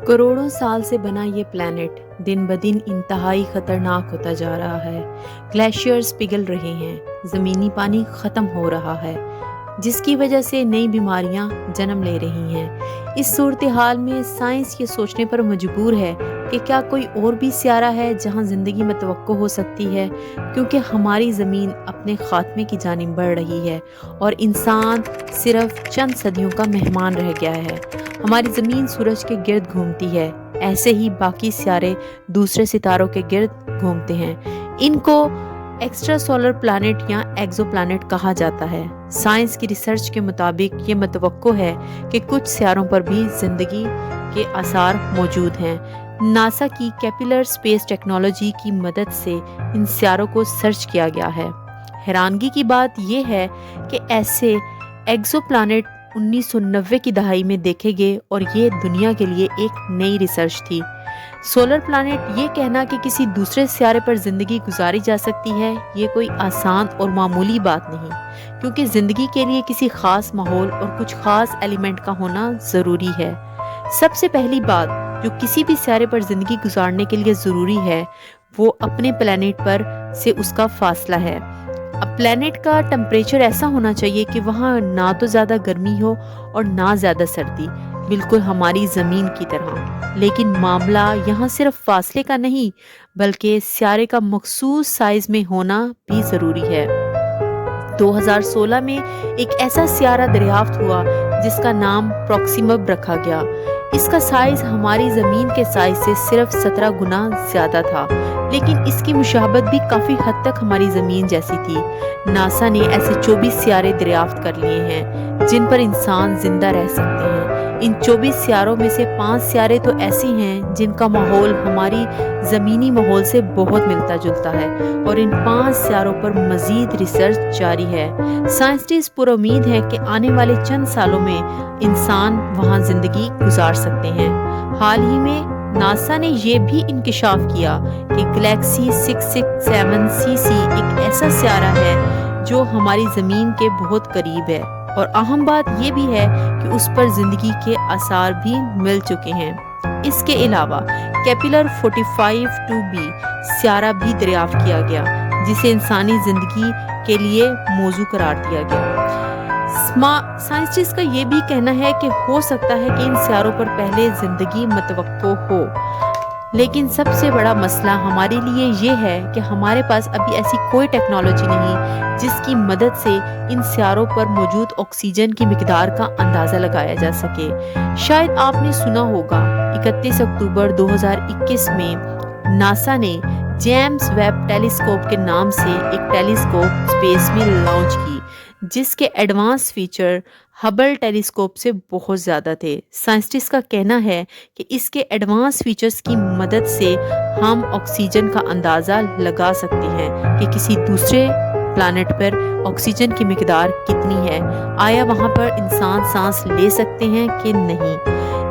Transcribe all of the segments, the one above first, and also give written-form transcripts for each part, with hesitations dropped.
करोड़ों साल से बना ये प्लैनेट दिन ब दिन इंतहाई खतरनाक होता जा रहा है। ग्लेशियर्स पिघल रहे हैं, ज़मीनी पानी ख़त्म हो रहा है, जिसकी वजह से नई बीमारियां जन्म ले रही हैं। इस सूरत हाल में साइंस ये सोचने पर मजबूर है कि क्या कोई और भी सियारा है जहां ज़िंदगी मुतवक्को हो सकती है, क्योंकि हमारी ज़मीन अपने ख़ात्मे की जानिब बढ़ रही है और इंसान सिर्फ चंद सदियों का मेहमान रह गया है। हमारी ज़मीन सूरज के गिर्द घूमती है, ऐसे ही बाकी सियारे दूसरे सितारों के गिर्द घूमते हैं। इनको एक्स्ट्रा सोलर प्लैनेट या एक्सोप्लैनेट कहा जाता है। साइंस की रिसर्च के मुताबिक ये मुतवक्को है कि कुछ सियारों पर भी ज़िंदगी के आसार मौजूद हैं। नासा की कैपिलर स्पेस टेक्नोलॉजी की मदद से इन सियारों को सर्च किया गया है। हैरानगी की बात यह है कि ऐसे एक्सोप्लैनेट 1990 की दहाई में देखे गए और ये दुनिया के लिए एक नई रिसर्च थी। सोलर प्लैनेट ये कहना कि किसी दूसरे सियारे पर ज़िंदगी गुजारी जा सकती है, ये कोई आसान और मामूली बात नहीं, क्योंकि ज़िंदगी के लिए किसी ख़ास माहौल और कुछ ख़ास एलिमेंट का होना ज़रूरी है। सबसे पहली बात जो किसी भी सियारे पर ज़िंदगी गुजारने के लिए ज़रूरी है, वो अपने प्लैनेट पर से उसका फासला है। अब प्लैनेट का टेम्परेचर ऐसा होना चाहिए कि वहाँ ना तो ज़्यादा गर्मी हो और ना ज़्यादा सर्दी, बिल्कुल हमारी ज़मीन की तरह। लेकिन मामला यहाँ सिर्फ फासले का नहीं, बल्कि सियारे का मखसूस साइज़ में होना भी ज़रूरी है। 2016 में एक ऐसा सियारा दरियाफ्त हुआ जिसका नाम प्रोक्सिमा रखा गया। इसका साइज़ हमारी ज़मीन के साइज़ से सिर्फ 17 गुना ज़्यादा था, लेकिन इसकी मुशाबत भी काफ़ी हद तक हमारी ज़मीन जैसी थी। नासा ने ऐसे 24 सियारे दरियाफ्त कर लिए हैं जिन पर इंसान जिंदा रह सकते हैं। इन 24 सियारों में से 5 सियारे तो ऐसे हैं जिनका माहौल हमारी ज़मीनी माहौल से बहुत मिलता जुलता है, और इन 5 सियारों पर मज़ीद रिसर्च जारी है। साइंटिस्ट पुरुम्मीद हैं कि आने वाले चंद सालों में इंसान वहाँ ज़िंदगी गुजार सकते हैं। हाल ही में नासा ने यह भी इंकिशाफ किया कि गैलेक्सी 667 सीसी एक ऐसा सियारा है जो हमारी ज़मीन के बहुत करीब है, और अहम बात यह भी है कि उस पर ज़िंदगी के आसार भी मिल चुके हैं। इसके अलावा कैपिलर 45-2b सियारा भी दरियाफ्त किया गया, जिसे इंसानी ज़िंदगी के लिए मौजू करार दिया गया। साइंटिस्ट का ये भी कहना है कि हो सकता है कि इन सियारों पर पहले ज़िंदगी मुतवक्को हो, लेकिन सबसे बड़ा मसला हमारे लिए ये है कि हमारे पास अभी ऐसी कोई टेक्नोलॉजी नहीं जिसकी मदद से इन सियारों पर मौजूद ऑक्सीजन की मिकदार का अंदाज़ा लगाया जा सके। शायद आपने सुना होगा 31 अक्टूबर 2021 में नासा ने जेम्स वेब टेलीस्कोप के नाम से एक टेलीस्कोप स्पेस में लॉन्च की, जिसके एडवांस फीचर हबल टेलीस्कोप से बहुत ज़्यादा थे। साइंटिस्ट का कहना है कि इसके एडवांस फीचर्स की मदद से हम ऑक्सीजन का अंदाज़ा लगा सकते हैं कि किसी दूसरे प्लैनेट पर ऑक्सीजन की मिकदार कितनी है, आया वहाँ पर इंसान सांस ले सकते हैं कि नहीं।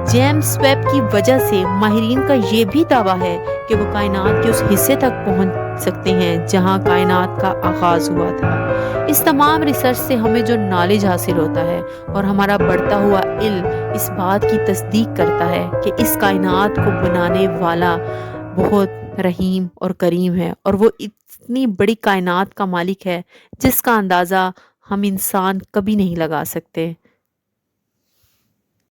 जेम्स वेब की वजह से माहिरीन का ये भी दावा है कि वो कायनात के उस हिस्से तक पहुँच सकते हैं जहाँ कायनात का आगाज़ हुआ था। इस तमाम रिसर्च से हमें जो नॉलेज हासिल होता है और हमारा बढ़ता हुआ इल्म इस बात की तस्दीक करता है कि इस कायनात को बनाने वाला बहुत रहीम और करीम है, और वो इतनी बड़ी कायनात का मालिक है जिसका अंदाज़ा हम इंसान कभी नहीं लगा सकते।